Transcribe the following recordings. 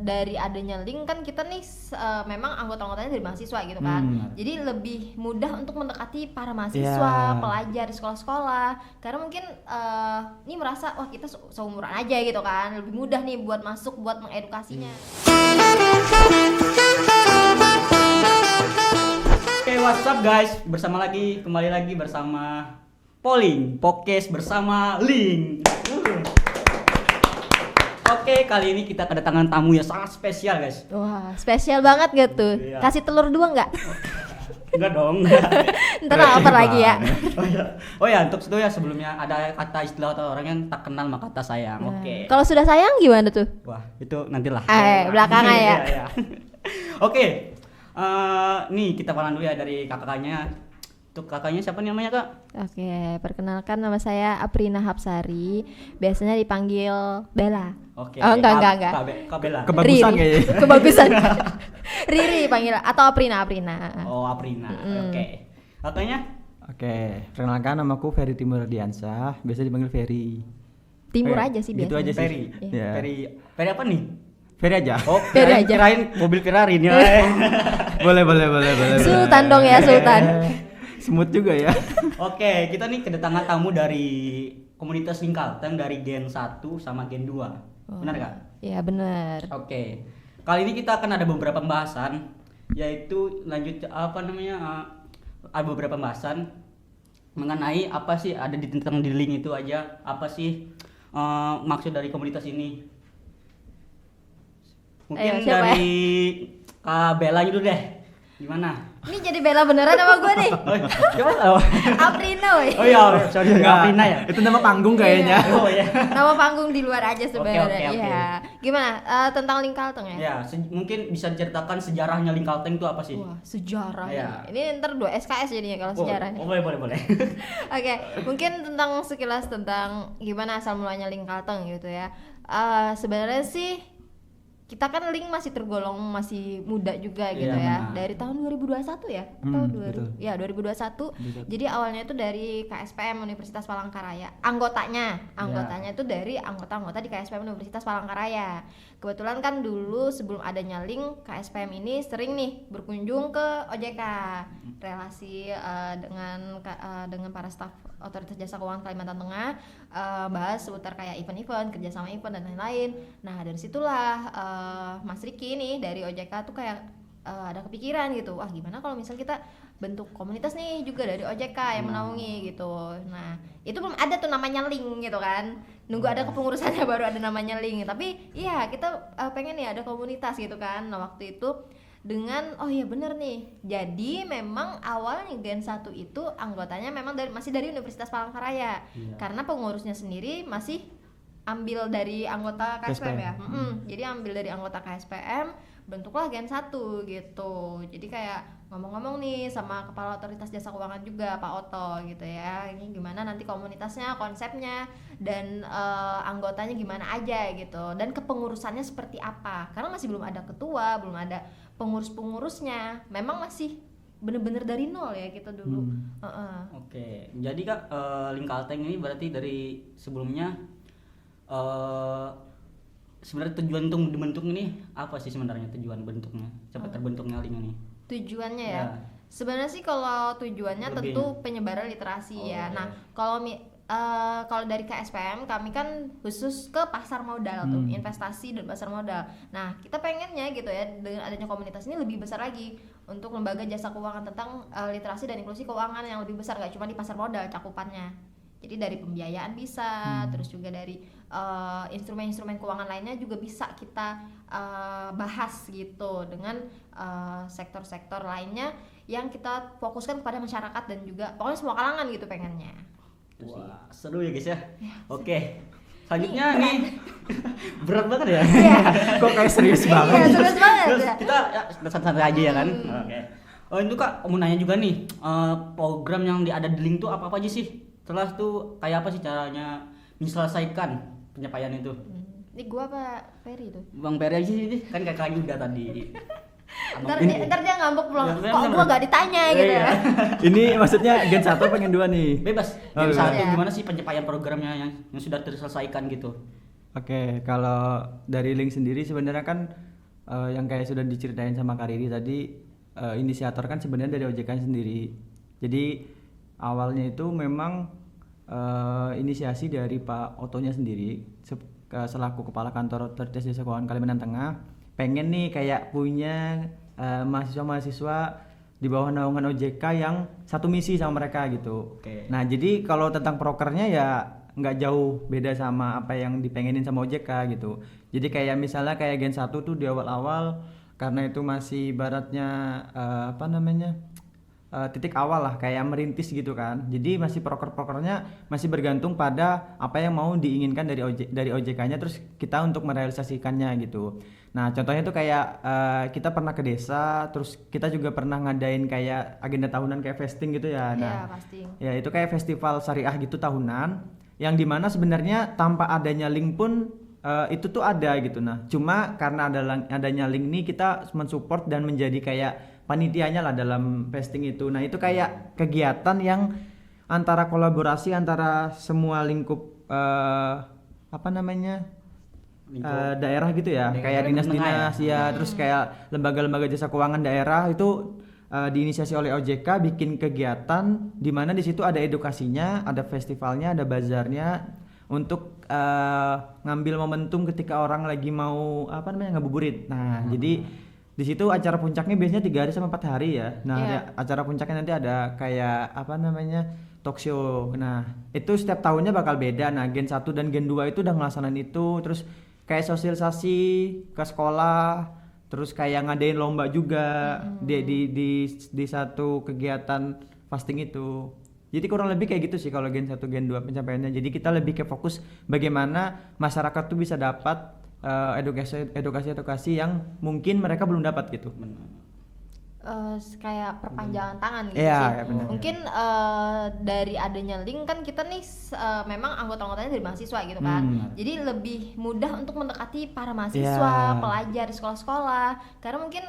dari adanya link kan kita nih memang anggota-anggotanya dari mahasiswa gitu kan. Jadi lebih mudah untuk mendekati para mahasiswa, pelajar di sekolah-sekolah. Karena mungkin ini merasa wah kita seumuran aja gitu kan. Lebih mudah nih buat masuk, buat mengedukasinya. Oke, what's up guys? Kembali lagi bersama Polling Podcast bersama Link. Oke, kali ini kita kedatangan tamu yang sangat spesial guys. Wah, spesial banget gitu. Iya. Kasih telur 2 nggak? Enggak dong. Ntar lapar lagi ya. Oh ya, untuk itu ya sebelumnya ada kata istilah atau orang yang tak kenal maka kata sayang. Oke. Kalau sudah sayang gimana tuh? Wah, itu nantilah. Belakangan ya. Iya. Oke. Nih kita kenalan dulu ya dari kakaknya. Untuk kakaknya siapa nih namanya, Kak? Oke, perkenalkan nama saya Aprina Hapsari. Biasanya dipanggil Bella. Oke. Oh, enggak. Kak Bella. Kebagusan Riri. kayaknya. Kebagusan. Riri panggil atau Aprina. Oh, Aprina. Oke. Kakaknya? Oke, perkenalkan namaku Ferry Timur Diansah, biasa dipanggil Ferry. Timur aja sih gitu biasanya. aja sih. Ferry. Iya. Ferry apa nih? Ferry aja. Oh, Ferry aja. kirain mobil Ferrari nih. boleh. Sultan dong ya, Sultan. Smooth juga ya. Oke, kita nih kedatangan tamu dari komunitas Lingkalteng dari Gen 1 sama Gen 2. Benar Kak? Iya, benar. Oke. Kali ini kita akan ada beberapa pembahasan, yaitu ada beberapa pembahasan mengenai apa sih ada di tentang di link itu aja, apa sih maksud dari komunitas ini. Mungkin Ayo, siapa dari Kak Bella dulu deh. Gimana? Ini jadi Bella beneran sama gue nih. Coba Aprina woy. Oh iya, sorry Kak Aprina ya. Itu nama panggung kayaknya. Oh iya. Nama panggung di luar aja sebenarnya. Oke. Iya. Gimana tentang Lingkalteng ya? Ya, mungkin bisa diceritakan sejarahnya Lingkalteng itu apa sih? Wah, sejarah. Iya. Ini ntar 2 SKS jadinya kalau sejarahnya. Oh, boleh. Oke, mungkin tentang sekilas tentang gimana asal mulanya Lingkalteng gitu ya. Sebenarnya sih kita kan Link masih tergolong masih muda juga gitu ya. Benar. Dari tahun 2021 ya? Atau Betul. ya 2021. Jadi awalnya itu dari KSPM Universitas Palangkaraya. Anggotanya itu dari anggota-anggota di KSPM Universitas Palangkaraya. Kebetulan kan dulu sebelum adanya Link, KSPM ini sering nih berkunjung ke OJK. Relasi dengan para staf Otoritas Jasa Keuangan Kalimantan Tengah, bahas seputar kayak event-event, kerjasama event dan lain-lain. Nah dari situlah Mas Riki nih dari OJK tuh kayak ada kepikiran gitu, wah gimana kalau misal kita bentuk komunitas nih juga dari OJK yang menaungi gitu. Nah itu belum ada tuh namanya Link gitu kan, nunggu ada kepengurusannya baru ada namanya Link. Tapi iya kita pengen nih ada komunitas gitu kan. Nah waktu itu dengan oh iya bener nih, jadi memang awalnya Gen 1 itu anggotanya memang masih dari Universitas Palangkaraya. Karena pengurusnya sendiri masih ambil dari anggota KSPM ya. Jadi ambil dari anggota KSPM, bentuklah Gen 1 gitu. Jadi kayak ngomong-ngomong nih sama Kepala Otoritas Jasa Keuangan juga Pak Oto gitu ya. Ini gimana nanti komunitasnya, konsepnya dan anggotanya gimana aja gitu. Dan kepengurusannya seperti apa. Karena masih belum ada ketua, belum ada pengurus-pengurusnya. Memang masih bener-bener dari nol ya kita dulu. Oke. Jadi Kak, Lingkalteng ini berarti dari sebelumnya sebenarnya tujuan untuk dibentuk ini apa sih sebenarnya tujuan bentuknya? Sampai terbentuknya Link ini? Tujuannya ya. Sebenarnya sih kalau tujuannya tentu penyebaran literasi ya. Nah, kalau dari KSPM kami kan khusus ke pasar modal tuh, investasi dan pasar modal. Nah, kita pengennya gitu ya dengan adanya komunitas ini lebih besar lagi untuk lembaga jasa keuangan tentang literasi dan inklusi keuangan yang lebih besar, gak cuma di pasar modal cakupannya. Jadi dari pembiayaan bisa, terus juga dari instrumen-instrumen keuangan lainnya juga bisa kita bahas gitu dengan sektor-sektor lainnya yang kita fokuskan kepada masyarakat dan juga pokoknya semua kalangan gitu pengennya. Wah, seru ya guys ya. Oke. Selanjutnya nih berat banget ya. Kok kayak serius banget. Iya, serius banget. Terus kita santai-santai aja ya kan. Oke. Oh itu Kak, mau nanya juga nih, program yang ada di Link tuh apa aja sih? Setelah tuh kayak apa sih caranya menyelesaikan penyampaian itu? Ini gua apa Ferry tuh? Bang Ferry aja sih, kan kakak juga tadi. Ntar dia ngambek pulang, Ya, kok gua gak ditanya gitu ya. Ini maksudnya Gen 1 pengen 2 nih. Bebas. Oh, Gen bebas. 1 Ya. gimana sih penyampaian programnya yang sudah terselesaikan gitu? Oke, kalau dari Link sendiri sebenarnya kan yang kayak sudah diceritain sama Kak Riri tadi, inisiator kan sebenarnya dari OJK sendiri. Jadi awalnya itu memang inisiasi dari Pak Otonya sendiri selaku Kepala Kantor Otoritas Jasa Keuangan Kalimantan Tengah, pengen nih kayak punya mahasiswa-mahasiswa di bawah naungan OJK yang satu misi sama mereka gitu. Oke. Nah jadi kalau tentang prokernya ya nggak jauh beda sama apa yang dipengenin sama OJK gitu. Jadi kayak misalnya kayak Gen 1 tuh di awal-awal karena itu masih ibaratnya titik awal lah kayak merintis gitu kan. Jadi masih proker-prokernya masih bergantung pada apa yang mau diinginkan dari OJK-nya, terus kita untuk merealisasikannya gitu. Nah contohnya tuh kayak kita pernah ke desa, terus kita juga pernah ngadain kayak agenda tahunan kayak festing gitu ya. Nah, pasti. ya itu kayak festival syariah gitu tahunan, yang dimana sebenarnya tanpa adanya link pun itu tuh ada gitu. Nah cuma karena adanya link nih kita mensupport dan menjadi kayak panitianya lah dalam festing itu. Nah itu kayak kegiatan yang antara kolaborasi antara semua lingkup daerah gitu ya, kayak dinas-dinas ya, terus kayak lembaga-lembaga jasa keuangan daerah itu diinisiasi oleh OJK bikin kegiatan di mana di situ ada edukasinya, ada festivalnya, ada bazarnya untuk ngambil momentum ketika orang lagi mau ngabuburit. Nah jadi di situ acara puncaknya biasanya 3 hari sama 4 hari ya. Nah acara puncaknya nanti ada kayak talk show. Nah itu setiap tahunnya bakal beda. Nah Gen 1 dan Gen 2 itu udah ngelaksanain itu, terus kayak sosialisasi ke sekolah, terus kayak ngadain lomba juga di satu kegiatan fasting itu. Jadi kurang lebih kayak gitu sih kalau Gen 1 Gen 2 pencapaiannya. Jadi kita lebih ke fokus bagaimana masyarakat tuh bisa dapat edukasi yang mungkin mereka belum dapat gitu. Kayak perpanjangan tangan gitu Iya, sih. ya benar. Mungkin dari adanya link kan kita nih memang anggota-anggotanya dari mahasiswa gitu kan. Jadi lebih mudah untuk mendekati para mahasiswa, pelajar di sekolah-sekolah. Karena mungkin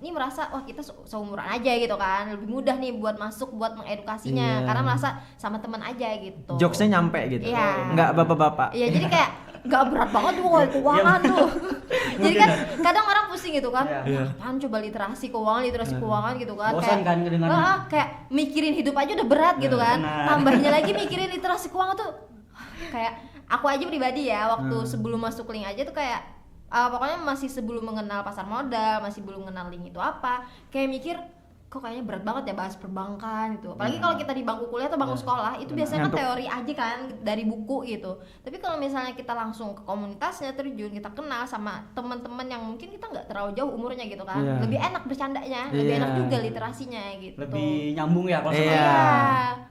ini merasa wah kita seumuran aja gitu kan. Lebih mudah nih buat masuk, buat mengedukasinya. Karena merasa sama teman aja gitu. Jokesnya nyampe gitu. Iya. Nggak bapak-bapak. Iya, jadi kayak gak berat banget tuh keuangan tuh. Jadi kan kadang orang pusing gitu kan, apaan coba literasi keuangan gitu kan. Bosan kan kedengarannya. Kayak mikirin hidup aja udah berat gitu kan. Tambahnya lagi mikirin literasi keuangan tuh kayak aku aja pribadi ya, waktu sebelum masuk link aja tuh kayak pokoknya masih sebelum mengenal pasar modal, masih belum mengenal link itu apa, kayak mikir kok kayaknya berat banget ya bahas perbankan gitu. Apalagi kalau kita di bangku kuliah atau bangku sekolah itu biasanya kan teori aja kan dari buku gitu. Tapi kalau misalnya kita langsung ke komunitasnya terjun, kita kenal sama teman-teman yang mungkin kita nggak terlalu jauh umurnya gitu kan, lebih enak bercandanya, lebih enak juga literasinya gitu. Lebih nyambung ya kalau sama. Iya.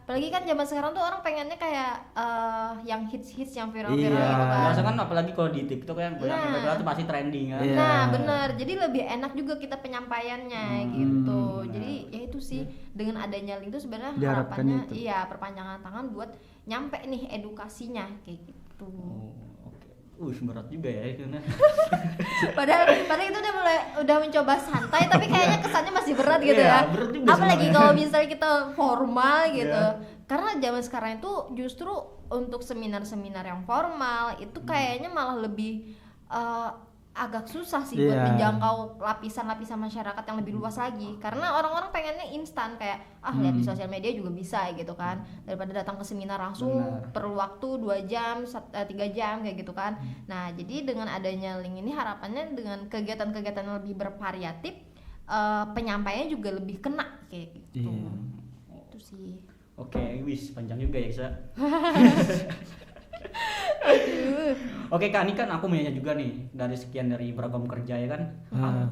Apalagi kan zaman sekarang tuh orang pengennya kayak yang hits yang viral-viral gitu kan. Biasa kan apalagi kalau di TikTok kan banyak yang tuh pasti trending kan. Nah bener, jadi lebih enak juga kita penyampaiannya gitu. Jadi ya itu sih dengan adanya link itu sebenarnya harapannya perpanjangan tangan buat nyampe nih edukasinya kayak gitu. Berat juga ya itu. padahal itu udah mencoba santai tapi kayaknya kesannya masih berat gitu ya. Apalagi kalau misalnya kita formal gitu. Karena zaman sekarang itu justru untuk seminar-seminar yang formal itu kayaknya malah lebih agak susah sih buat menjangkau lapisan-lapisan masyarakat yang lebih luas lagi, karena orang-orang pengennya instan kayak lihat di sosial media juga bisa gitu kan, daripada datang ke seminar langsung perlu waktu 2 jam 3 jam kayak gitu kan. Nah jadi dengan adanya link ini harapannya dengan kegiatan-kegiatan yang lebih bervariatif penyampaiannya juga lebih kena kayak gitu. Itu sih. Oke, panjang juga ya Isa. Oke Kak, ini kan aku mau nanya juga nih, dari sekian dari beragam kerja ya kan,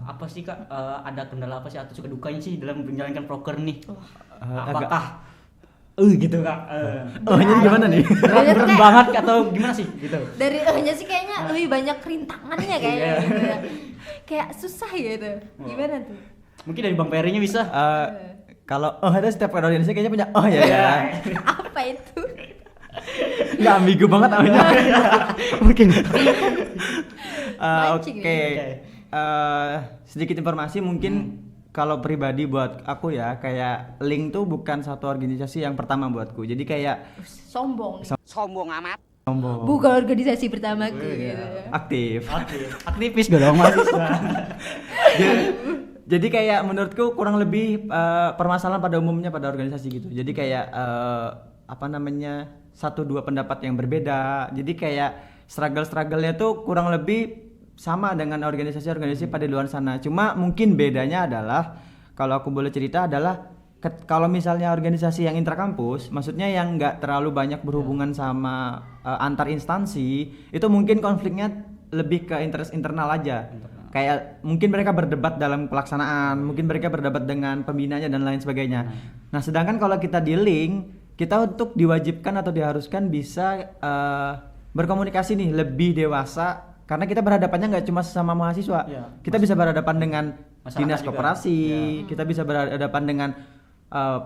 apa sih Kak, ada kendala apa sih atau suka dukanya sih dalam menjalankan proker nih? Apakah gitu Kak? Jadi gimana nih? Berat banget atau gimana sih gitu? Dari nya sih kayaknya lebih banyak rintangannya kayaknya gitu ya. Kayak susah gitu. Gimana tuh? Mungkin dari Bang Perinya bisa. Kalau ada setiap audiensnya kayaknya punya ya. Apa itu? Nggak ambigu banget namanya. Mungkin. Oke. Sedikit informasi mungkin kalau pribadi buat aku ya, kayak link tuh bukan satu organisasi yang pertama buatku. Jadi kayak sombong amat. Bukan organisasi pertamaku gitu. Aktivis Aktivis dong mahasiswa. Jadi kayak menurutku kurang lebih permasalahan pada umumnya pada organisasi gitu. Jadi kayak apa namanya 1-2 pendapat yang berbeda. Jadi kayak struggle-struggle-nya tuh kurang lebih sama dengan organisasi-organisasi pada luar sana. Cuma mungkin bedanya adalah kalau aku boleh cerita adalah kalau misalnya organisasi yang intrakampus, maksudnya yang nggak terlalu banyak berhubungan sama antar instansi, itu mungkin konfliknya lebih ke interest internal aja. Kayak mungkin mereka berdebat dalam pelaksanaan, mungkin mereka berdebat dengan pembinanya dan lain sebagainya. Nah, sedangkan kalau kita di link, kita untuk diwajibkan atau diharuskan bisa berkomunikasi nih lebih dewasa, karena kita berhadapannya nggak cuma sesama mahasiswa. Kita bisa berhadapan dengan dinas koperasi, kita bisa berhadapan dengan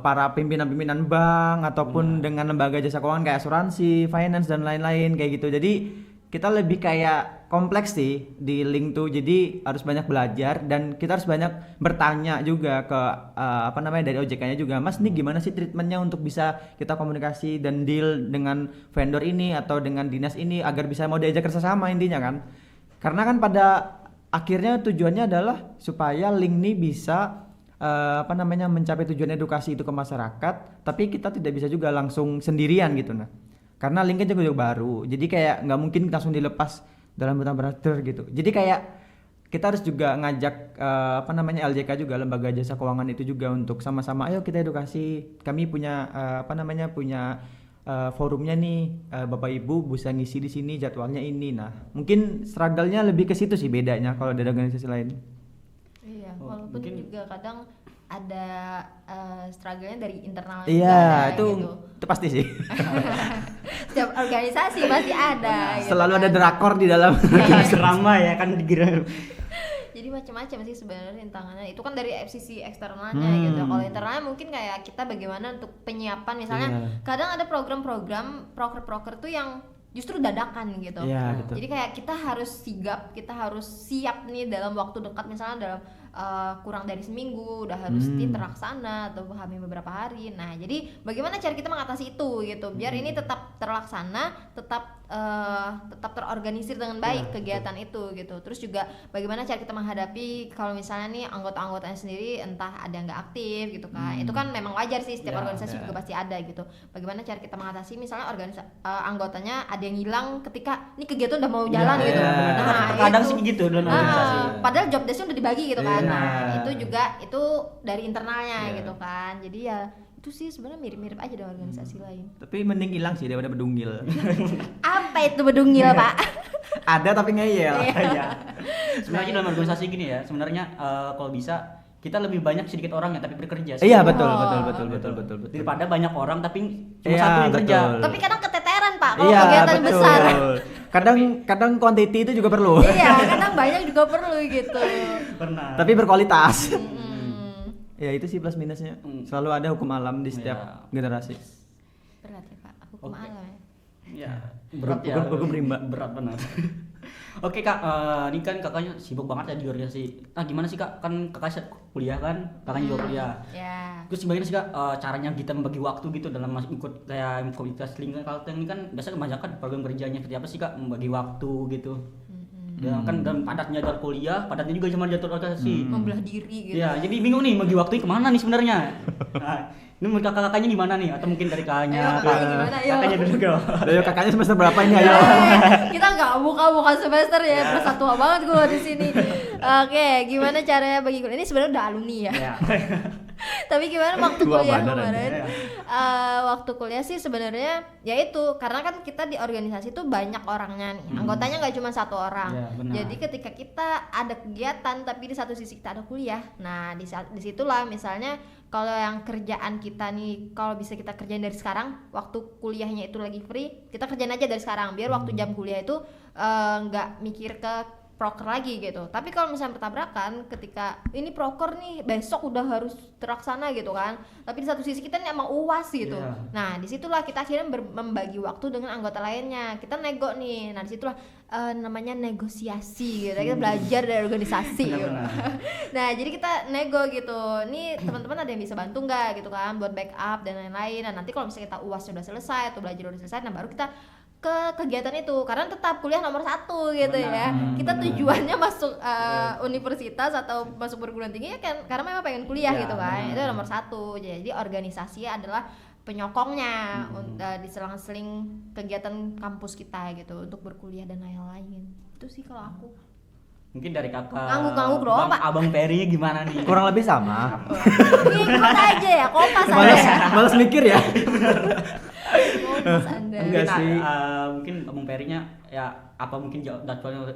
para pimpinan-pimpinan bank ataupun dengan lembaga jasa keuangan kayak asuransi, finance dan lain-lain kayak gitu. Jadi kita lebih kayak kompleks sih di link tuh, jadi harus banyak belajar dan kita harus banyak bertanya juga ke apa namanya dari OJK-nya juga, Mas nih gimana sih treatmentnya untuk bisa kita komunikasi dan deal dengan vendor ini atau dengan dinas ini agar bisa mau diajak kerjasama intinya kan, karena kan pada akhirnya tujuannya adalah supaya link nih bisa apa namanya mencapai tujuan edukasi itu ke masyarakat, tapi kita tidak bisa juga langsung sendirian gitu nah. Karena linknya juga baru, jadi kayak nggak mungkin langsung dilepas dalam bentuk brother gitu. Jadi kayak kita harus juga ngajak apa namanya LJK juga, lembaga jasa keuangan itu juga untuk sama-sama ayo kita edukasi. Kami punya apa namanya punya forumnya nih, Bapak Ibu bisa ngisi di sini jadwalnya ini. Nah mungkin struggle-nya lebih ke situ sih bedanya kalau dari organisasi lain. Iya, walaupun mungkin juga kadang ada struggle-nya dari internal juga. Iya, gitu. Itu pasti sih. Setiap organisasi pasti ada. Gitu selalu kan. ada drakor di dalam. Serama ya kan dikira. Jadi macam-macam sih sebenarnya rintangannya. Itu kan dari sisi eksternalnya gitu. Kalau internalnya mungkin kayak kita bagaimana untuk penyiapan misalnya. Kadang ada program-program proker-proker tuh yang justru dadakan gitu. Gitu. Jadi kayak kita harus sigap, kita harus siap nih dalam waktu dekat misalnya dalam kurang dari seminggu udah harus terlaksana atau hamil beberapa hari. Nah, jadi bagaimana cara kita mengatasi itu gitu biar ini tetap terlaksana, tetap terorganisir dengan baik kegiatan itu gitu. Terus juga bagaimana cara kita menghadapi kalau misalnya nih anggota-anggotanya sendiri entah ada yang nggak aktif gitu kan. Itu kan memang wajar sih, setiap organisasi juga pasti ada gitu. Bagaimana cara kita mengatasi misalnya anggotanya ada yang hilang ketika ini kegiatan udah mau jalan gitu. Nah, kadang sih gitu dalam organisasi. Padahal job desk-nya udah dibagi gitu kan. Nah, itu juga itu dari internalnya gitu kan. Jadi ya itu sih sebenarnya mirip-mirip aja dengan organisasi lain. Tapi mending hilang sih daripada bedungil. Apa itu bedungil, Pak? Ada tapi ngeyel. Iya. Sebenarnya dalam organisasi gini ya, sebenarnya kalau bisa kita lebih banyak sedikit orang ya tapi bekerja. Iya betul. Daripada banyak orang tapi cuma satu yang kerja. Tapi kadang keteteran Pak kalau kegiatan besar. Kadang quantity itu juga perlu. Iya, kadang banyak juga perlu gitu. Pernah. Tapi berkualitas. Ya itu sih plus minusnya. Selalu ada hukum alam di setiap generasi. Berat ya Pak, hukum alam ya. Ya, berat ya. Hukum rimba. Berat benar. Oke Kak, ini kan kakaknya sibuk banget ya di organisasi. Nah gimana sih Kak? Kan kakak kuliah kan, kakaknya juga kuliah. Ya. Terus gimana sih Kak caranya kita membagi waktu gitu dalam ikut kayak komunitas lingkungan Kalteng ini kan biasanya kebanyakan program kerjanya seperti apa sih Kak membagi waktu gitu? Ya kan dalam padatnya jadwal kuliah, padatnya juga sama jadwal organisasi. Membelah diri gitu. Ya, jadi bingung nih bagi waktunya kemana nih sebenarnya. Nah, ini menurut kakaknya gimana nih? Atau mungkin dari kakaknya? Kakaknya gimana? Ayo. Kakaknya dulu Kak. Ayo kakaknya semester berapa ini ayo? Kita nggak bukan semester ya, berasa tua banget gue di sini. Oke, gimana caranya bagi kuliah? Ini sebenarnya udah alumni ya. Tapi gimana waktu kuliah kemarin? Waktu kuliah sih sebenarnya ya itu karena kan kita di organisasi tuh banyak orangnya nih, anggotanya nggak cuma satu orang. Jadi ketika kita ada kegiatan tapi di satu sisi kita ada kuliah, nah disitulah misalnya kalau yang kerjaan kita nih kalau bisa kita kerjain dari sekarang, waktu kuliahnya itu lagi free, kita kerjain aja dari sekarang biar waktu jam kuliah itu nggak mikir ke proker lagi gitu. Tapi kalau misalnya bertabrakan ketika ini proker nih besok udah harus terlaksana gitu kan, tapi di satu sisi kita nih emang UAS gitu. Nah disitulah kita akhirnya membagi waktu dengan anggota lainnya, kita nego nih. Nah disitulah namanya negosiasi gitu, kita belajar dari organisasi gitu. Nah jadi kita nego gitu, nih teman-teman ada yang bisa bantu nggak gitu kan buat backup dan lain-lain. Nah nanti kalau misalnya kita UAS sudah selesai atau belajar udah selesai, nah baru kita ke kegiatan itu karena tetap kuliah nomor 1 gitu. Benar. Ya kita tujuannya masuk universitas atau masuk perguruan tinggi ya kan karena memang pengen kuliah Ya, gitu kan, benar. itu nomor 1. Jadi organisasi adalah penyokongnya di selang-seling kegiatan kampus kita gitu untuk berkuliah dan lain-lain. Itu sih kalau aku. Mungkin dari kakak Ngangguk-ngangguk doang, Pak. abang Peri gimana nih? Kurang lebih sama. Ngikut aja ya, kopas aja Malas ya. malas mikir ya. Kopas Anda. Enggak Mungkin, sih. mungkin abang Perinya ya apa mungkin jadwalnya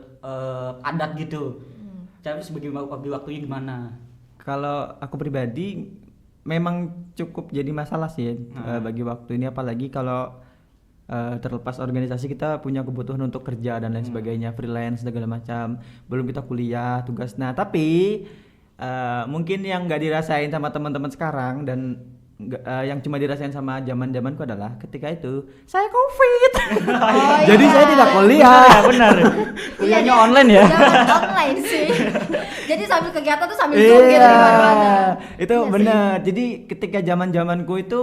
adat gitu. Tapi sebagai waktunya gimana? Kalau aku pribadi memang cukup jadi masalah sih bagi waktu ini, apalagi kalau terlepas organisasi kita punya kebutuhan untuk kerja dan lain sebagainya, freelance segala macam, belum kita kuliah tugas. Nah tapi mungkin yang nggak dirasain sama teman-teman sekarang dan yang cuma dirasain sama zaman-zamanku adalah ketika itu saya COVID. Oh, Jadi iya. saya tidak kuliah. Ya benar. Kuliahnya online ya. Jangan online sih. Jadi sambil kegiatan tuh sambil zoom gitu di mana-mana. Itu Iya sih. benar. Jadi ketika zaman-zamanku itu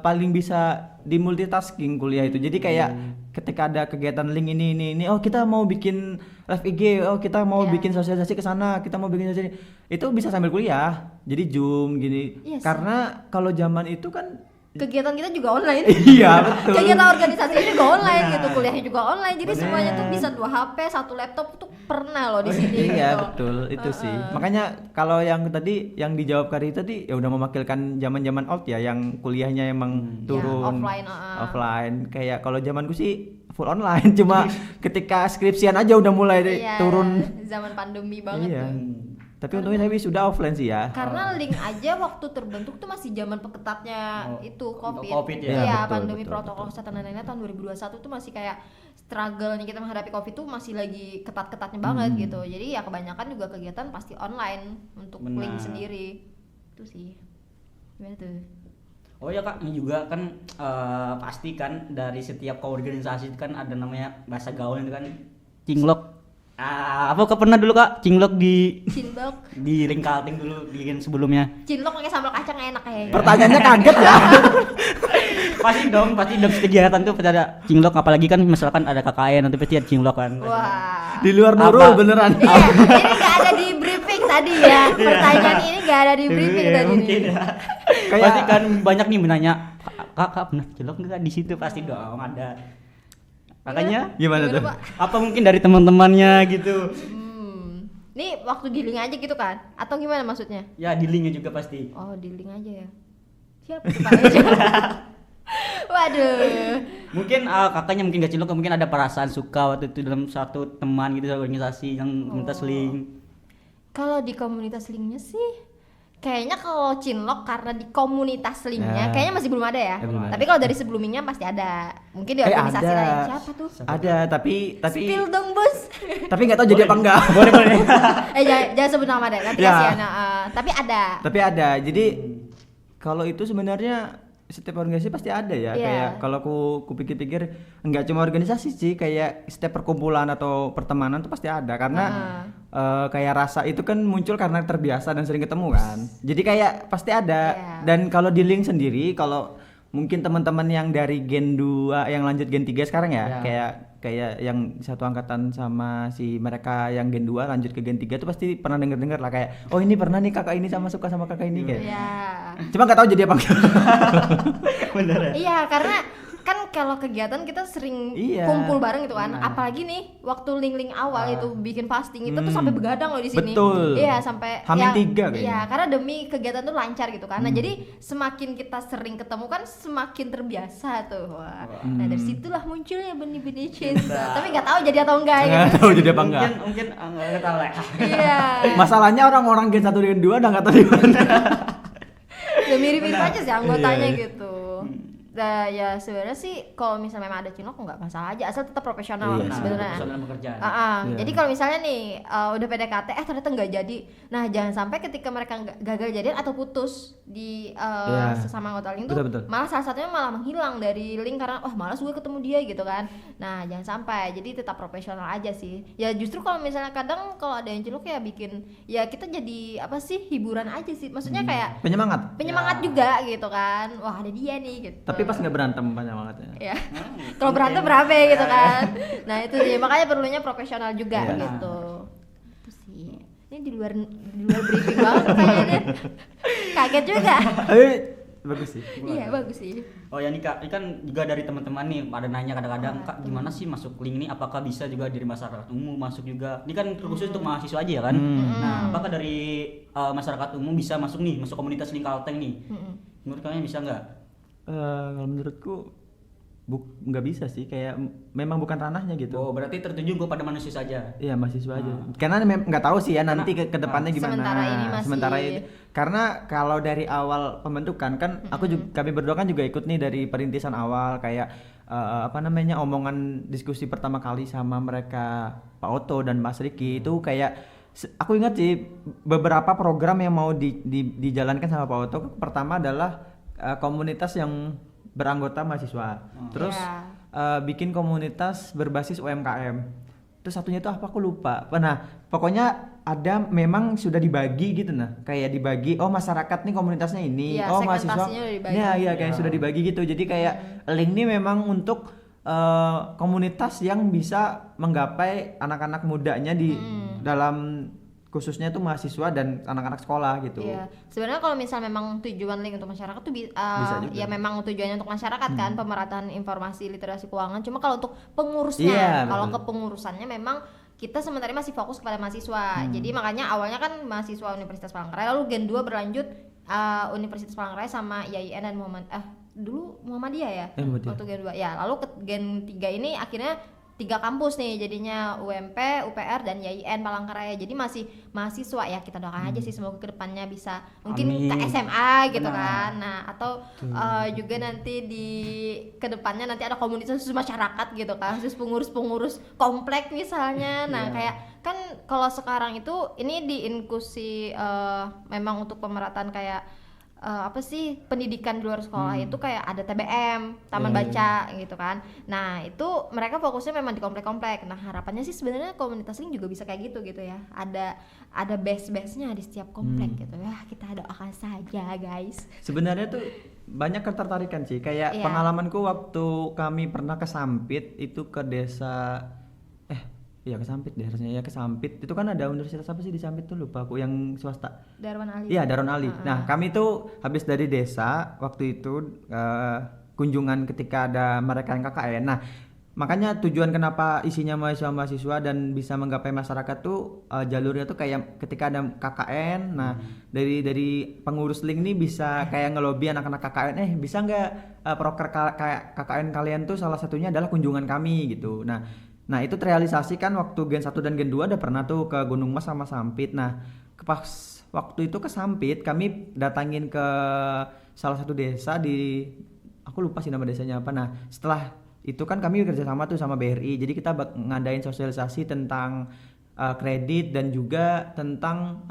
paling bisa di multitasking kuliah itu. Jadi kayak ketika ada kegiatan link ini, oh kita mau bikin live IG, oh kita mau Iya. bikin sosialisasi ke sana, kita mau bikin sosialisasi. Itu bisa sambil kuliah. Jadi Zoom gini. Iya sih. Karena kalau zaman itu kan Kegiatan kita juga online. iya betul. Kegiatan organisasinya juga online gitu, kuliahnya juga online. Jadi semuanya tuh bisa 2 HP, 1 laptop tuh pernah loh di sini Iya gitu. betul itu sih. Makanya kalau yang tadi yang dijawab Kari tadi ya udah mewakilkan zaman-zaman old ya, yang kuliahnya emang turun offline, offline. Kayak kalau zamanku sih full online, cuma ketika skripsian aja udah mulai Iya, turun. zaman pandemi banget Iya. tuh. Tapi untungnya saya sudah offline sih ya. Karena link aja waktu terbentuk tuh masih zaman peketatnya itu COVID. COVID ya. Iya, Iya, betul, pandemi betul, protokol kesehatan dan lain-lain tahun 2021 tuh masih kayak struggle-nya kita menghadapi COVID tuh masih lagi ketat-ketatnya banget gitu. Jadi ya kebanyakan juga kegiatan pasti online untuk Benar. link sendiri. Itu sih. Gimana tuh? Oh ya kak, ini juga kan pasti kan dari setiap koorganisasi itu kan ada namanya bahasa gaul itu kan cinlok. Apa kak pernah dulu kak cinlok di Cinlok, link Kaltim dulu bikin sebelumnya? cinlok pakai sambal kacang enak kayaknya. Pertanyaannya kaget ya. pasti dong kegiatan tuh pasti ada cinlok, apalagi kan misalkan ada KKN nanti pasti ada cinlok kan. Wah. Di luar Nurul Apa? beneran. Iya, ini nggak ada di briefing tadi ya. Pertanyaan ini nggak ada di briefing Iya, tadi mungkin nih. ya. Kayak- Pasti kan banyak nih menanya, kak pernah cinlok nggak di situ? Pasti dong ada. Makanya Gimana tuh? Pak? apa mungkin dari teman-temannya gitu? Nih waktu di link aja gitu kan? Atau gimana maksudnya? Ya di linknya juga pasti. Oh di link aja ya. Siapa tuh, Pak? Waduh. Mungkin kakaknya mungkin gak cinlok, mungkin ada perasaan suka waktu itu dalam satu teman gitu, organisasi yang minta link. Kalau di komunitas linknya sih kayaknya kalau cinlok karena di komunitas linknya Ya. kayaknya masih belum ada ya. Ya, belum ada. Tapi kalau dari sebelumnya pasti ada. Mungkin di organisasi ada. lain. Siapa tuh? Ada, tapi Spill dong bos. tapi nggak tahu jadi apa enggak. Boleh. Jangan sebut nama deh. Nanti Ya. kasihan. Tapi ada. Tapi ada. Jadi kalau itu sebenarnya setiap organisasi pasti ada ya. Iya. Kayak kalau aku pikir-pikir enggak cuma organisasi sih, kayak setiap perkumpulan atau pertemanan tuh pasti ada karena kayak rasa itu kan muncul karena terbiasa dan sering ketemu kan. Jadi kayak pasti ada. Iya. Dan kalau di link sendiri, kalau mungkin teman-teman yang dari Gen 2 yang lanjut Gen 3 sekarang ya, Ya. kayak yang satu angkatan sama si mereka yang Gen 2 lanjut ke Gen 3 tuh pasti pernah denger lah kayak, oh ini pernah nih kakak ini suka sama kakak ini kayak. Iya. Cuma nggak tahu jadi apa enggak. Bener ya? Iya, karena kan kalau kegiatan kita sering Iya. kumpul bareng gitu kan. Nah. Apalagi nih waktu link-link awal itu bikin fasting itu tuh sampai begadang loh di sini. Betul. Iya, sampai Hamin 3 kayaknya. Iya, karena demi kegiatan tuh lancar gitu kan. Nah, jadi semakin kita sering ketemu kan semakin terbiasa tuh. Wah. Nah, dari situlah munculnya benih-benih cinta. Tapi nggak tahu jadi atau enggak Nggak gitu. tahu jadi apa enggak. Mungkin nggak tahu lah. Iya. Masalahnya orang-orang Gen 1 dan 2 udah nggak tahu di mana. Udah mirip-mirip aja sih anggotanya Iya. gitu. Nah, ya sebenarnya sih kalau misalnya memang ada cinlok nggak masalah aja asal tetap profesional Iya, sebenarnya. Soal dalam pekerjaan. Iya. Jadi kalau misalnya nih udah PDKT ternyata nggak jadi, nah jangan sampai ketika mereka gagal jadian atau putus di Iya. sesama anggota link tuh Betul. malah salah satunya malah menghilang dari link karena malas gue ketemu dia gitu kan. Nah jangan sampai, jadi tetap profesional aja sih. Ya justru kalau misalnya kadang kalau ada yang cinlok ya bikin ya kita jadi apa sih hiburan aja sih, maksudnya kayak Penyemangat. penyemangat juga gitu kan, wah ada dia nih gitu. Tapi Tapi pas nggak berantem banyak banget ya. Ya. Kalau berantem berapa gitu kan. Nah, itu sih makanya perlunya profesional juga gitu. Itu sih. Ini di luar briefing banget kayaknya. Kaget juga. Bagus sih. Iya, bagus sih. Oh ya nih Kak, ini kan juga dari teman-teman nih pada nanya kadang-kadang Kak gimana sih masuk link ini, apakah bisa juga dari masyarakat umum masuk juga? Ini kan khusus untuk mahasiswa aja ya kan? Nah, apakah dari masyarakat umum bisa masuk komunitas link Kalteng nih? Menurut kalian bisa nggak? Kalau menurutku nggak bisa sih, kayak memang bukan ranahnya gitu. Oh, berarti tertuju gue pada mahasiswa saja. Iya, mahasiswa aja. Karena nggak tahu sih ya nanti ke depannya gimana. Sementara ini masih karena kalau dari awal pembentukan kan kami berdua kan juga ikut nih dari perintisan awal kayak omongan diskusi pertama kali sama mereka Pak Oto dan Mas Riki itu kayak aku ingat sih beberapa program yang mau dijalankan sama Pak Oto. Pertama adalah komunitas yang beranggota mahasiswa, terus bikin komunitas berbasis UMKM, terus satunya itu apa aku lupa. Nah pokoknya ada memang sudah dibagi gitu, nah kayak dibagi masyarakat nih komunitasnya ini, mahasiswa ya kayak sudah dibagi gitu. Jadi kayak link ini memang untuk komunitas yang bisa menggapai anak-anak mudanya di dalam khususnya itu mahasiswa dan anak-anak sekolah gitu. Iya. Sebenarnya kalau misal memang tujuan link untuk masyarakat tuh ya memang tujuannya untuk masyarakat kan, pemerataan informasi literasi keuangan. Cuma kalau untuk pengurusnya, kalau kepengurusannya memang kita sementara masih fokus kepada mahasiswa. Jadi makanya awalnya kan mahasiswa Universitas Palangkaraya, lalu Gen 2 berlanjut Universitas Palangkaraya sama IAIN dan dulu Muhammadiyah ya. Waktu Gen 2. Ya, lalu ke Gen 3 ini akhirnya 3 kampus nih jadinya, UMP, UPR dan IAIN Palangkaraya. Jadi masih mahasiswa ya, kita doakan aja sih semoga kedepannya bisa mungkin ke SMA gitu kan. Nah atau juga nanti di kedepannya nanti ada komunitas khusus masyarakat gitu kan, khusus pengurus komplek misalnya. Nah kayak kan kalau sekarang itu ini di inklusi memang untuk pemerataan kayak pendidikan di luar sekolah itu kayak ada TBM, taman baca gitu kan. Nah itu mereka fokusnya memang di komplek-komplek. Nah harapannya sih sebenarnya komunitas link juga bisa kayak gitu ya. Ada base-base-nya di setiap komplek gitu ya. Kita doakan saja guys. Sebenarnya tuh banyak ketertarikan sih. Kayak pengalamanku waktu kami pernah ke Sampit itu ke desa ke Sampit deh harusnya ke Sampit. Itu kan ada universitas apa sih di Sampit tuh lupa aku, yang swasta. Darwan Ali. Iya, Darwan Ali. Nah, kami tuh habis dari desa waktu itu kunjungan ketika ada mereka yang KKN. Nah, makanya tujuan kenapa isinya mahasiswa dan bisa menggapai masyarakat tuh jalurnya tuh kayak ketika ada KKN. Nah, dari pengurus link nih bisa kayak ngelobi anak-anak KKN, bisa nggak proker kayak KKN kalian tuh salah satunya adalah kunjungan kami gitu. Nah itu terrealisasi kan waktu Gen 1 dan Gen 2 ada pernah tuh ke Gunung Mas sama Sampit. Nah pas waktu itu ke Sampit kami datangin ke salah satu desa aku lupa sih nama desanya apa. Nah setelah itu kan kami kerja sama tuh sama BRI, jadi kita ngadain sosialisasi tentang kredit dan juga tentang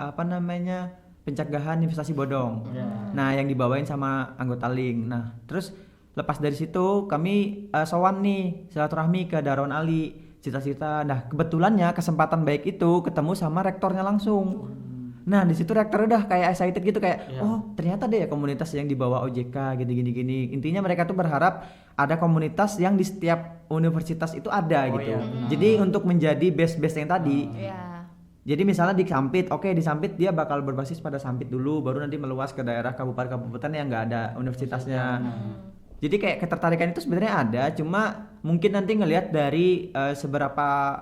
pencegahan investasi bodong. Nah yang dibawain sama anggota link. Nah terus lepas dari situ kami sowan nih silaturahmi ke Darwan Ali, cita-cita. Nah kebetulannya kesempatan baik itu ketemu sama rektornya langsung. Nah di situ rektor udah kayak excited gitu kayak ternyata deh ya komunitas yang dibawa OJK gini. Intinya mereka tuh berharap ada komunitas yang di setiap universitas itu ada gitu. Jadi untuk menjadi base-base yang tadi. Jadi misalnya di Sampit, di Sampit dia bakal berbasis pada Sampit dulu, baru nanti meluas ke daerah kabupaten yang nggak ada universitasnya. Jadi kayak ketertarikan itu sebenarnya ada, cuma mungkin nanti ngelihat dari seberapa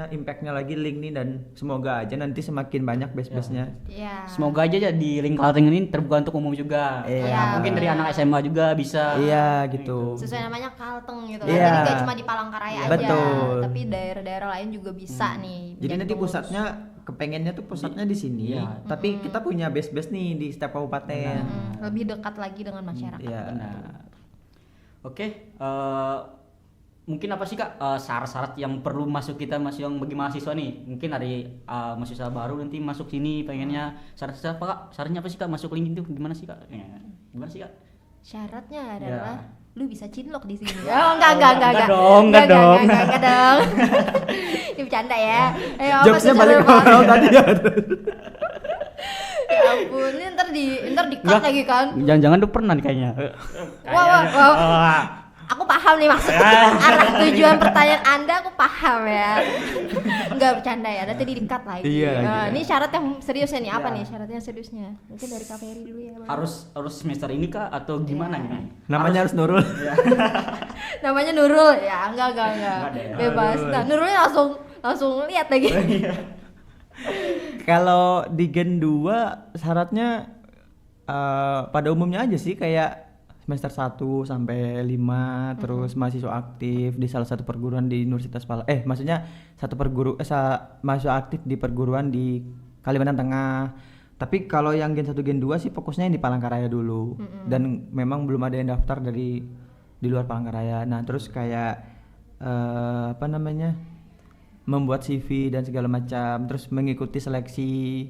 impactnya lagi link nih, dan semoga aja nanti semakin banyak base-base-nya. Semoga aja di link Kalteng ini terbuka untuk umum juga. Mungkin dari anak SMA juga bisa. Gitu. Sesuai namanya Kalteng gitu kan. Jadi gak cuma di Palangkaraya aja, tapi daerah-daerah lain juga bisa nih. Jadi nanti pusatnya kepengennya tuh pusatnya di sini, tapi kita punya base-base nih di setiap kabupaten. Lebih dekat lagi dengan masyarakat. Oke, mungkin apa sih Kak syarat-syarat yang perlu masuk kita yang bagi mahasiswa nih? Mungkin dari mahasiswa baru nanti masuk sini pengennya syarat-syarat apa Kak? Syaratnya apa sih Kak masuk link itu? Gimana sih Kak? Gimana sih Kak? Syaratnya adalah lu bisa cinlok di sini. Enggak dong. Ini bercanda ya. Jokesnya balik ke awal tadi ya. Ya ampun, ini ntar di cut lagi kan. Jangan-jangan tuh pernah nih kayaknya. Wah. Aku paham nih maksud arah tujuan pertanyaan Anda, aku paham ya. Enggak bercanda ya, nanti di-cut lagi. Iya. Ini syarat yang seriusnya nih, apa nih syaratnya seriusnya? Mungkin dari Kak Ferry dulu ya. Bang. Harus semester ini kah atau gimana nih? Namanya harus Nurul. Namanya Nurul ya, enggak. deh. Bebas. Nah, Nurulnya langsung lihat lagi. Kalau di Gen 2 syaratnya pada umumnya aja sih, kayak semester 1 sampai 5 terus mahasiswa aktif di salah satu perguruan di Universitas maksudnya mahasiswa aktif di perguruan di Kalimantan Tengah. Tapi kalau yang Gen 1 Gen 2 sih fokusnya yang di Palangkaraya dulu. Dan memang belum ada yang daftar dari di luar Palangkaraya. Nah, terus kayak membuat CV dan segala macam, terus mengikuti seleksi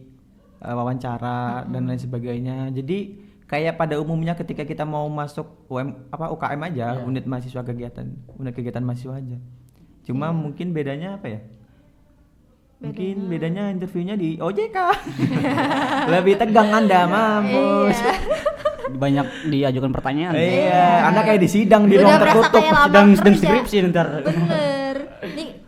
wawancara dan lain sebagainya. Jadi kayak pada umumnya ketika kita mau masuk UKM aja, unit kegiatan mahasiswa aja. Cuma mungkin bedanya apa ya? Mungkin bedanya interviewnya di OJK. Lebih tegang Anda, mampus. Banyak diajukan pertanyaan. Iya, Anda kayak di sidang di Udah ruang berasa tertutup. kayak lamar Sedang kerja. skripsi ntar. Bener.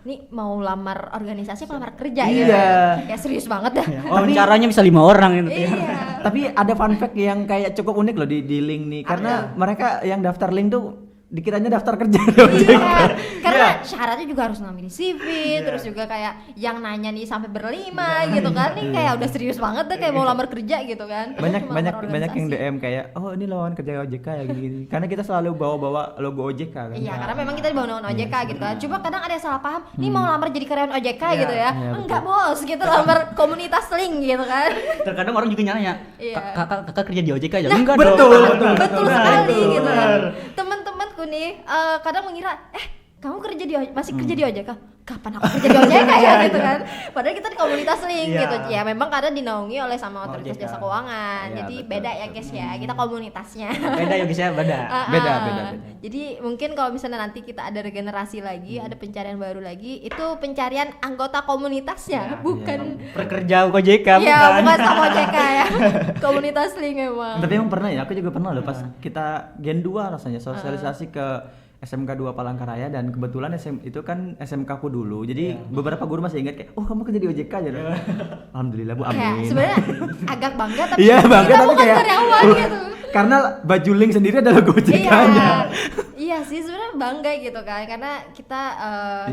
Nih mau lamar organisasi apa lamar kerja Iya. ya? Ya serius banget dah. Oh, caranya bisa 5 orang gitu ya. Iya. Tapi ada fun fact yang kayak cukup unik loh di link nih, karena mereka yang daftar link tuh dikiranya daftar kerja. Iya, karena syaratnya juga harus ngambil CV, terus juga kayak yang nanya nih sampai berlima gitu kan, nih kayak udah serius banget deh kayak mau lamar kerja gitu kan. banyak yang DM kayak, oh ini lowongan kerja OJK ya gini. Karena kita selalu bawa logo OJK kan. Iya, karena memang kita dibawa naungan OJK gitu kan. Cuma kadang ada yang salah paham, nih mau lamar jadi karyawan OJK gitu ya. Enggak bos, gitu lamar komunitas link gitu kan. Terkadang orang juga nanya, Iya. kakak kerja di OJK aja? Enggak betul, dong. Betul sekali gitu kan. Teman-temanku nih kadang mengira kamu masih kerja di OJK? Kapan aku kerja di OJK ya gitu kan. Padahal kita di komunitas link gitu. Ya memang kadang dinaungi oleh sama otoritas OJK. jasa keuangan. Iya, Jadi betul, beda ya guys ya. Kita komunitasnya. Beda ya guys ya, beda. Beda. Jadi mungkin kalau misalnya nanti kita ada regenerasi lagi, ada pencarian baru lagi, itu pencarian anggota komunitasnya, bukan Pekerja OJK ya, bukan sama OJK ya. Komunitas link emang. Tapi emang pernah ya, aku juga pernah loh pas kita Gen 2 rasanya sosialisasi ke SMK 2 Palangkaraya, dan kebetulan itu kan SMK ku dulu. Jadi beberapa guru masih ingat kayak, oh kamu kerja di OJK aja. Alhamdulillah Bu, Kayak amin. sebenarnya agak bangga tapi Iya, bangga kita tapi bukan kayak karyawan gitu. Karena baju link sendiri adalah OJK-nya. Iya sih sebenarnya bangga gitu kan, karena kita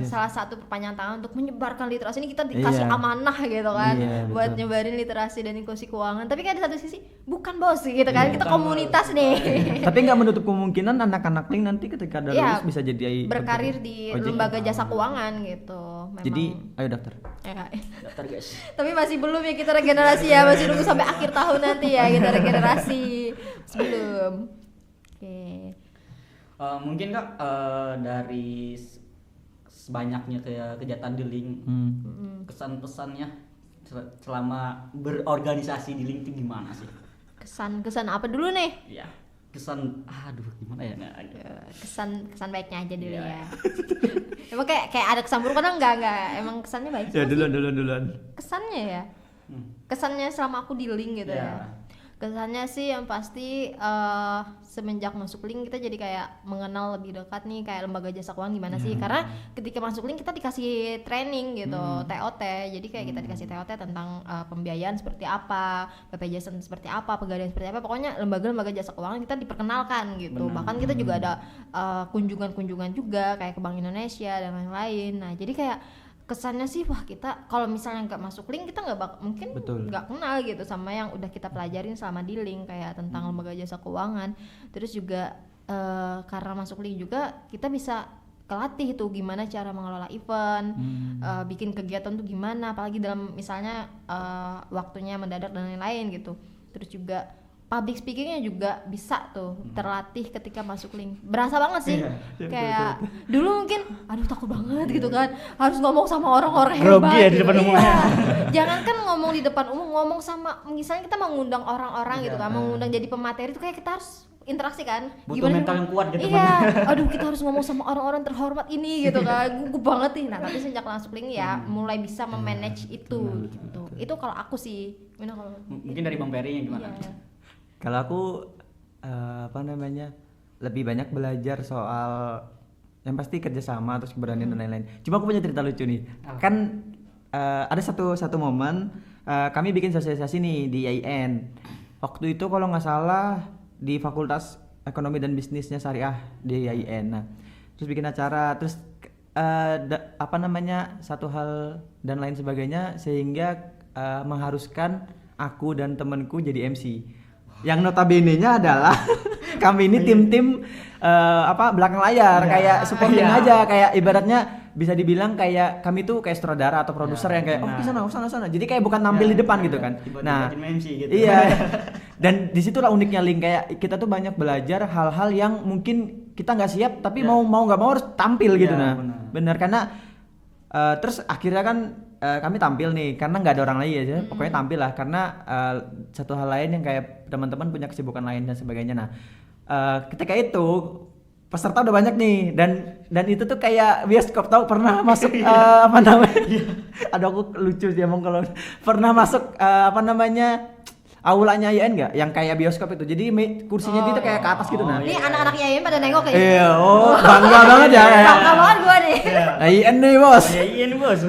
salah satu perpanjangan tangan untuk menyebarkan literasi ini, kita dikasih amanah gitu kan, buat nyebarin literasi dan inklusi keuangan. Tapi kan di satu sisi bukan bos gitu kan, kita komunitas nih. Tapi nggak menutup kemungkinan anak-anak link nanti ketika ada lulus bisa jadi berkarir di OJK. lembaga jasa keuangan gitu. Memang. Jadi ayo daftar. Daftar guys. Tapi masih belum ya kita regenerasi ya, masih nunggu sampai akhir tahun nanti ya kita regenerasi. Sebelum. Oke. Mungkin Kak dari sebanyaknya kegiatan di link, kesan pesannya selama berorganisasi di link itu gimana sih? Kesan apa dulu nih? Ya, kesan gimana ya? Kesan baiknya aja dulu ya. Emang kayak ada kesan buruk, kadang enggak, emang kesannya baik sih. Ya duluan. Kesannya ya. Kesannya selama aku di link gitu ya. Kesannya sih yang pasti semenjak masuk link kita jadi kayak mengenal lebih dekat nih kayak lembaga jasa keuangan gimana sih, karena ketika masuk link kita dikasih training gitu, TOT. Jadi kayak kita dikasih TOT tentang pembiayaan seperti apa, BPJS seperti apa, pegadaian seperti apa, pokoknya lembaga-lembaga jasa keuangan kita diperkenalkan gitu. Bahkan kita juga ada kunjungan-kunjungan juga kayak ke Bank Indonesia dan lain-lain. Nah jadi kayak kesannya sih wah, kita kalau misalnya nggak masuk link kita mungkin nggak kenal gitu sama yang udah kita pelajarin selama di link kayak tentang lembaga jasa keuangan. Terus juga karena masuk link juga kita bisa kelatih tuh gimana cara mengelola event, bikin kegiatan tuh gimana, apalagi dalam misalnya waktunya mendadak dan lain-lain gitu. Terus juga public speakingnya juga bisa tuh terlatih ketika masuk link. Berasa banget sih, kayak dulu mungkin takut banget gitu kan, harus ngomong sama orang-orang hebat ya gitu. di depan umum. Jangan kan ngomong di depan umum, ngomong sama misalnya kita mengundang orang-orang gitu kan, mengundang jadi pemateri itu kayak kita harus interaksi kan. Butuh mental yang kuat gitu. Iya, aduh kita harus ngomong sama orang-orang terhormat ini gitu kan. Gugup banget nih. Nah, tapi sejak masuk link ya mulai bisa memanage itu gitu. Itu kalau aku sih. Kalau mungkin dari Bang Peri gimana? Iya. Kalau aku lebih banyak belajar soal yang pasti kerjasama terus keberanian dan lain-lain. Cuma aku punya cerita lucu nih. Kan ada satu momen kami bikin sosialisasi nih di IAIN. Waktu itu kalau nggak salah di Fakultas Ekonomi dan Bisnisnya Syariah di IAIN. Nah, terus bikin acara, terus satu hal dan lain sebagainya sehingga mengharuskan aku dan temanku jadi MC. Yang notabene-nya adalah kami ini tim-tim belakang layar, kayak supporting aja, kayak ibaratnya bisa dibilang kayak kami tuh kayak sutradara atau produser yang kayak sana. Jadi kayak bukan nampil di depan gitu kan. Nah, MC gitu. Iya. Dan disitulah uniknya link, kayak kita tuh banyak belajar hal-hal yang mungkin kita nggak siap tapi mau nggak mau harus tampil gitu. Benar karena terus akhirnya kan kami tampil nih karena nggak ada orang lain aja, pokoknya tampil lah karena satu hal lain yang kayak teman-teman punya kesibukan lain dan sebagainya. Nah, ketika itu peserta udah banyak nih dan itu tuh kayak bioskop, tahu pernah masuk Aduh aku lucu sih emang kalau pernah masuk aulanya IAIN nggak yang kayak bioskop itu, jadi kursinya itu kayak ke atas gitu. Nah ini anak-anak IAIN pada nengok kayak iya bangga banget ya bangga banget gue nih IAIN nih bos. IAIN bos.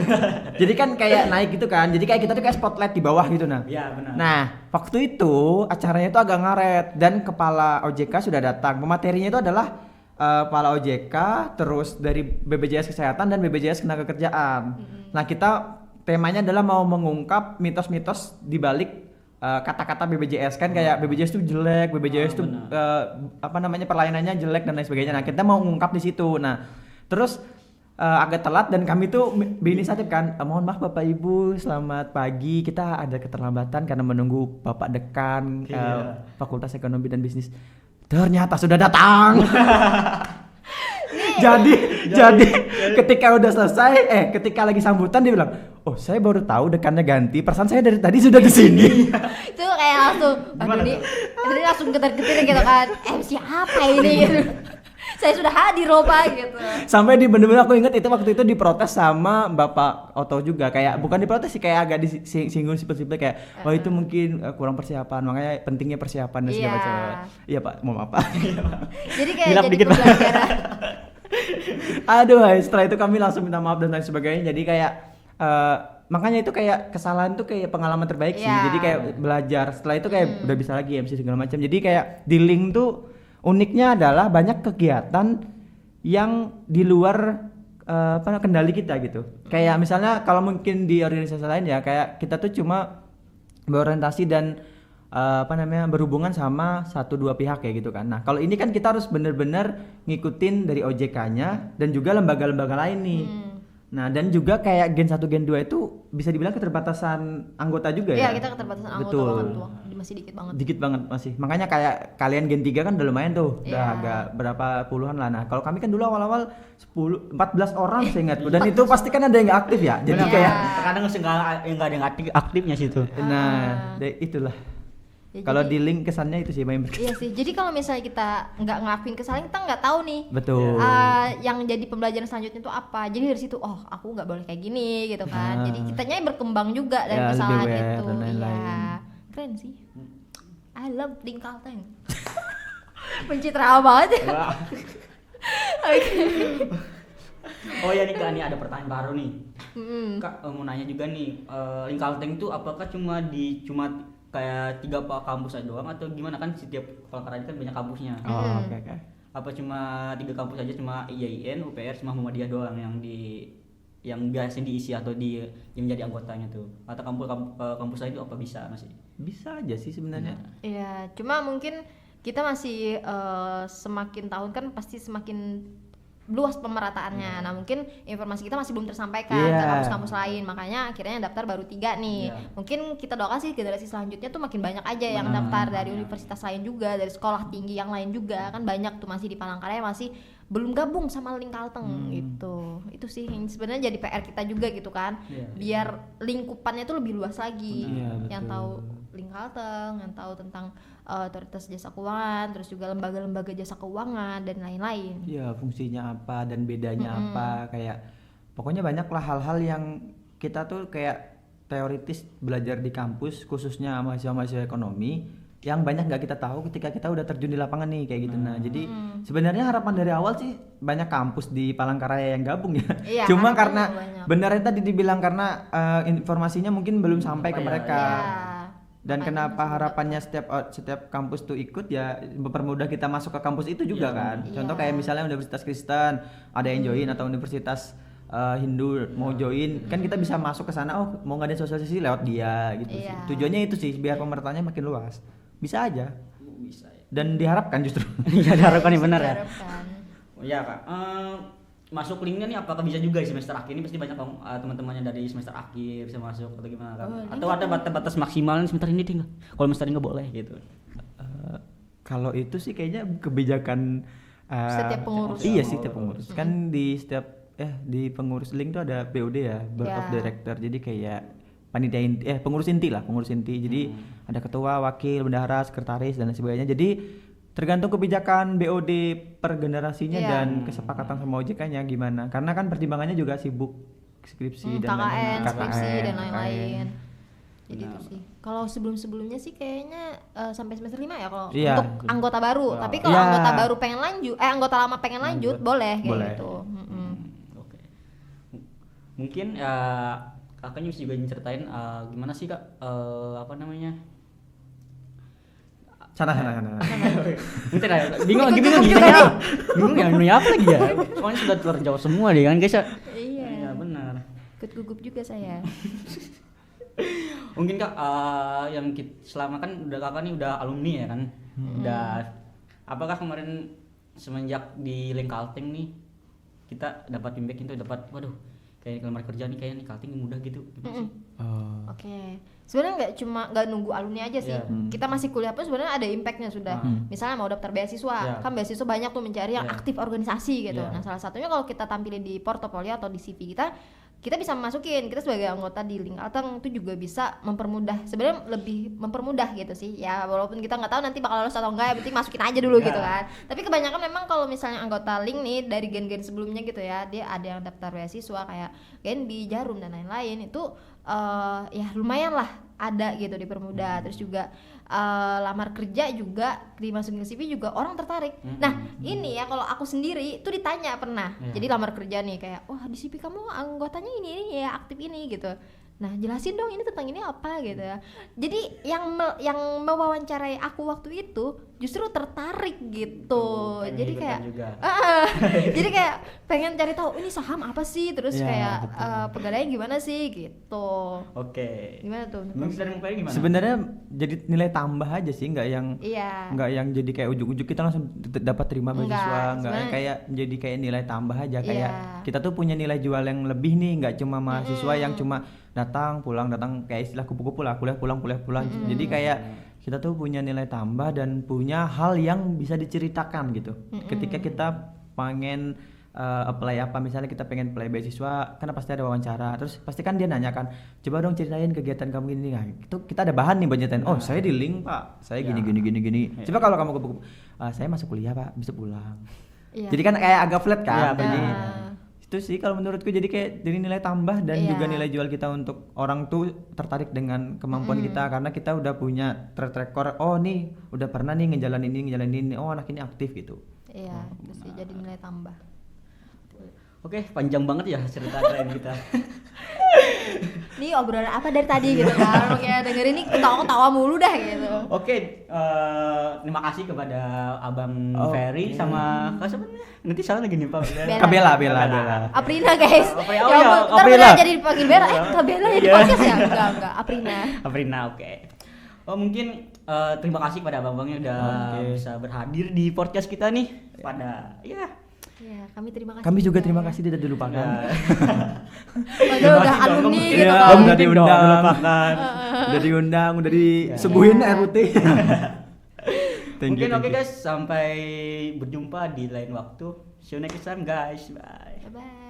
Jadi kan kayak naik gitu kan, jadi kayak kita tuh kayak spotlight di bawah gitu. Nah iya benar. Nah waktu itu acaranya itu agak ngaret dan kepala OJK sudah datang. Pematerinya itu adalah kepala OJK, terus dari BPJS Kesehatan dan BPJS Ketenagakerjaan. Nah kita temanya adalah mau mengungkap mitos-mitos di balik kata-kata BPJS kan, kayak BPJS itu jelek, BPJS itu pelayanannya jelek dan lain sebagainya. Nah kita mau mengungkap di situ. Nah terus agak telat dan kami tuh berinisiatif kan, mohon maaf Bapak Ibu, selamat pagi, kita ada keterlambatan karena menunggu Bapak Dekan Fakultas Ekonomi dan Bisnis. Ternyata sudah datang. jadi ketika udah selesai, ketika lagi sambutan dia bilang, oh saya baru tahu dekannya ganti, perasaan saya dari tadi sudah di sini. Itu kayak langsung, aduh ini langsung getar-getir gitu kan, siapa ini gitu. Saya sudah hadir loh Pak gitu. Sampai di bener-bener aku ingat itu waktu itu diprotes sama Bapak Oto juga, kayak bukan diprotes sih, kayak agak disinggung simpel-simpel kayak oh itu mungkin kurang persiapan, makanya pentingnya persiapan dan segala macam. Iya Pak, mau apa? Jadi kayak jadi pembelajaran. Aduh, setelah itu kami langsung minta maaf dan lain sebagainya. Jadi kayak makanya itu kayak kesalahan tuh kayak pengalaman terbaik sih. Jadi kayak belajar. Setelah itu kayak udah bisa lagi MC segala macam. Jadi kayak di link tuh uniknya adalah banyak kegiatan yang di luar kendali kita gitu. Kayak misalnya kalau mungkin di organisasi lain ya kayak kita tuh cuma berorientasi dan berhubungan sama 1-2 pihak ya gitu kan. Nah kalau ini kan kita harus bener-bener ngikutin dari OJK-nya dan juga lembaga-lembaga lain nih. Nah dan juga kayak Gen 1 Gen 2 itu bisa dibilang keterbatasan anggota juga ya. Iya kita keterbatasan anggota banget tuh, masih dikit banget. Dikit banget masih. Makanya kayak kalian Gen 3 kan udah lumayan tuh, udah agak berapa puluhan lah. Nah kalau kami kan dulu awal-awal 14 orang saya ingatku, dan itu pasti kan ada yang nggak aktif ya. Jadi kayak kadang nggak ada yang aktifnya situ. Nah itulah. Ya, kalau di link kesannya itu sih Mbak. Iya sih. Jadi kalau misalnya kita nggak ngelakuin kesalahan, kita nggak tahu nih. Betul. Yang jadi pembelajaran selanjutnya itu apa. Jadi dari situ, oh aku nggak boleh kayak gini gitu kan. Jadi kitanya berkembang juga dari kesalahan itu. Iya. Keren sih. I love Link Kalteng. Pencitraan banget. Oh ya nih Kak, nih ada pertanyaan baru nih. Kak mau nanya juga nih, Link Kalteng itu apakah cuma kayak 3 kampus aja doang atau gimana, kan setiap Palangkaraya kan banyak kampusnya. Oke. Apa cuma 3 kampus aja, cuma IAIN, UPR, sama Muhammadiyah doang yang biasa diisi atau yang menjadi anggotanya tuh? Atau kampus lain itu apa bisa masih? Bisa aja sih sebenarnya. Iya, cuma mungkin kita masih semakin tahun kan pasti semakin luas pemerataannya. Nah mungkin informasi kita masih belum tersampaikan ke kampus-kampus lain, makanya akhirnya daftar baru 3 nih. Mungkin kita doakan sih generasi selanjutnya tuh makin banyak aja yang daftar dari universitas lain juga, dari sekolah tinggi yang lain juga, kan banyak tuh masih di Palangkaraya masih belum gabung sama Link Kalteng gitu. Itu sih yang sebenarnya jadi PR kita juga gitu kan. Biar lingkupannya tuh lebih luas lagi. Yang tahu Link Kalteng, yang tahu tentang otoritas jasa keuangan, terus juga lembaga-lembaga jasa keuangan dan lain-lain. Iya, fungsinya apa dan bedanya apa, kayak pokoknya banyak lah hal-hal yang kita tuh kayak teoritis belajar di kampus, khususnya mahasiswa-mahasiswa ekonomi yang banyak nggak kita tahu ketika kita udah terjun di lapangan nih kayak gitu. Nah jadi sebenarnya harapan dari awal sih banyak kampus di Palangkaraya yang gabung ya. Iya, Cuma karena banyak. benernya tadi dibilang karena informasinya mungkin belum sampai ke mereka. Dan kenapa harapannya setiap kampus tuh ikut ya mempermudah kita masuk ke kampus itu juga kan. Contoh kayak misalnya Universitas Kristen ada yang join atau Universitas Hindu mau join kan kita bisa masuk ke sana, oh mau ngadain sosialisasi lewat dia gitu sih. Tujuannya itu sih biar pemerataannya makin luas. Bisa aja. Bisa ya. Dan diharapkan justru. Iya, diharapkan nih benar ya. Diharapkan. Oh iya Kak. Masuk linknya nih apakah bisa juga di semester akhir ini? Pasti banyak teman-temannya dari semester akhir bisa masuk atau gimana kan? Atau ada batas maksimal semester ini tinggal. Kalau semester ini nggak boleh gitu. Kalau itu sih kayaknya kebijakan Setiap pengurus. Iya sih setiap pengurus. Kan di setiap di pengurus link tuh ada BOD ya, Board of Director. Jadi kayak panitia inti, pengurus inti. Jadi ada ketua, wakil, bendahara, sekretaris dan lain sebagainya. Jadi tergantung kebijakan BOD per generasinya dan kesepakatan sama OJK-nya gimana. Karena kan pertimbangannya juga sibuk skripsi dan KKN, skripsi dan KKN. lain-lain. Jadi itu sih. Kalau sebelum-sebelumnya sih kayaknya sampai semester 5 ya kalau Iya. untuk anggota baru. Tapi kalau anggota baru pengen lanjut, anggota lama pengen lanjut boleh kayak gitu. Oke. Mungkin kakaknya bisa juga ceritain gimana sih Kak apa namanya? Sana. Bentar ya, bingung gimana? Bingung ya, ini apa lagi ya? Soalnya sudah terjawab semua deh kan guys ya. Iya. Iya benar. Ikut gugup juga saya. Mungkin Kak yang selama kan udah kakak nih udah alumni ya kan. Udah apakah kemarin semenjak di Link Kalteng nih kita dapat feedback itu dapat waduh kayak lamar kerja nih kayaknya nih Kalteng mudah gitu. Oke. Sebenarnya nggak nunggu alumni aja sih. Kita masih kuliah pun sebenarnya ada impactnya sudah. Misalnya mau daftar beasiswa, kan beasiswa banyak tuh mencari yang aktif organisasi gitu. Nah, salah satunya kalau kita tampilin di portofolio atau di CV kita bisa masukin, kita sebagai anggota di Link Kalteng itu juga bisa mempermudah, sebenarnya lebih mempermudah gitu sih ya, walaupun kita nggak tahu nanti bakal lolos atau enggak, yang penting masukin aja dulu gitu kan. Tapi kebanyakan memang kalau misalnya anggota Link nih dari gen-gen sebelumnya gitu ya, dia ada yang daftar beasiswa kayak Genbi, Jarum dan lain-lain itu ya lumayan lah ada gitu dipermudah. Terus juga lamar kerja juga dimasukin ke CV juga orang tertarik. Nah ini ya kalau aku sendiri tuh ditanya pernah, jadi lamar kerja nih kayak wah di CV kamu anggotanya ini ya aktif ini gitu. Nah jelasin dong ini tentang ini apa gitu ya. Jadi yang mewawancarai aku waktu itu justru tertarik gitu. Jadi kayak jadi kayak pengen cari tahu ini saham apa sih, terus kayak pegadaian gimana sih gitu. Oke. Gimana tuh? Gimana? Sebenarnya jadi nilai tambah aja sih, nggak yang jadi kayak ujuk-ujuk kita langsung dapat terima beasiswa, nggak kayak jadi kayak nilai tambah aja, kayak kita tuh punya nilai jual yang lebih nih, nggak cuma mahasiswa yang cuma datang kayak istilah kupu-kupu lah, kuliah pulang. Jadi kayak kita tuh punya nilai tambah dan punya hal yang bisa diceritakan gitu. Ketika kita pengen apply apa, misalnya kita pengen apply beasiswa, kan pasti ada wawancara, terus pasti kan dia nanya kan, coba dong ceritain kegiatan kamu ini. Nah itu kita ada bahan nih buat nyetain, oh saya di Link pak, saya gini. Coba kalau kamu kupu-kupu, saya masuk kuliah pak, bisa pulang. Jadi kan kayak agak flat kan. Jadi itu sih kalau menurutku jadi kayak jadi nilai tambah dan juga nilai jual kita untuk orang tuh tertarik dengan kemampuan kita, karena kita udah punya track record, oh nih udah pernah nih ngejalanin ini, oh anak ini aktif gitu. Iya, itu sih jadi nilai tambah. Oke, panjang banget ya cerita keren kita. Ini obrolan apa dari tadi gitu kan, makanya dengerin ini ketawa-ketawa mulu dah gitu. Oke, terima kasih kepada Abang Ferry sama sebenarnya nanti salah lagi nih Pak. Bella. Aprina guys. Aprina. Jadi dipanggil Bella, Kak Bella ya di podcast ya? Enggak, Aprina, oke. Oh mungkin terima kasih kepada abang-abangnya udah bisa berhadir di podcast kita nih. Pada ya kami terima kasih. Kami juga terima kasih tidak dilupakan. Padahal udah alumni gitu kan. Udah diundang, udah disuguhin air putih. Thank you, Mungkin thank oke you. guys, sampai berjumpa di lain waktu. See you next time guys. Bye. Bye bye.